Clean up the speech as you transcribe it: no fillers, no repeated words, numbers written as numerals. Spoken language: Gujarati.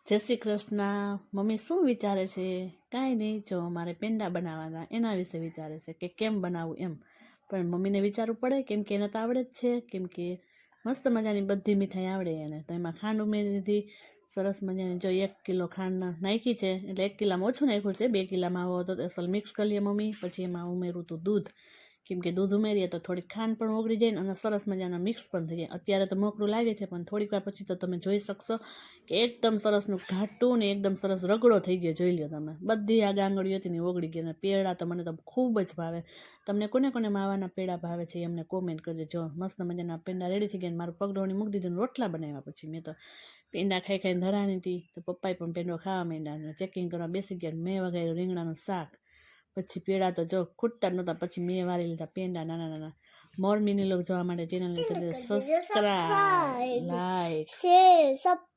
જય શ્રી કૃષ્ણ. મમ્મી શું વિચારે છે? કાંઈ નહીં, જો અમારે પેંડા બનાવવાના એના વિશે વિચારે છે કે કેમ બનાવવું એમ. પણ મમ્મીને વિચારવું પડે કેમ કે એને તો આવડે જ છે, કેમ કે મસ્ત મજાની બધી મીઠાઈ આવડે એને. તો એમાં ખાંડ ઉમેરી દીધી સરસ મજાની. જો 1 કિલો ખાંડ નાખી છે, એટલે 1 કિલામાં ઓછું નાખ્યું છે, 2 કિલામાં આવો તો અસલ મિક્સ કરી લઈએ મમ્મી. પછી એમાં ઉમેરું હતું દૂધ, કેમ કે દૂધ ઉમેરીએ તો થોડીક ખાંડ પણ ઓગળી જાય ને અને સરસ મજાના મિક્સ પણ થઈ જાય. અત્યારે તો મોકળું લાગે છે, પણ થોડીક વાર પછી તો તમે જોઈ શકશો કે એકદમ સરસનું ઘાટું ને એકદમ સરસ રગડો થઈ ગયો. જોઈ લો તમે, બધી આ ગાંગડીઓ હતી ને ઓગળી ગઈ. અને પેડા તો મને તો ખૂબ જ ભાવે. તમને કોને કોને માવાના પેડા ભાવે છે એમને કોમેન્ટ કરજો. જો મસ્ત મજાના પેંડા રેડી થઈ ગયા. મારું પગડોણી મૂકી દીધું, રોટલા બનાવ્યા. પછી મેં તો પેંડા ખાઈ ખાઈને ધરાણી હતી, તો પપ્પાએ પણ પેંડો ખાવા માંડ્યા. ચેકિંગ કરવા બેસી ગયા. મેં વગાડ્યું રીંગણાનું શાક. પછી પેડા તો જો ખૂટતા જ નહોતા. પછી મેં વારી લીધા પેંડા નાના નાના. મોર મિની લોગ જોવા માટે ચેનલને સબસ્ક્રાઇબ, લાઈક, સબસ્ક્રાઇબ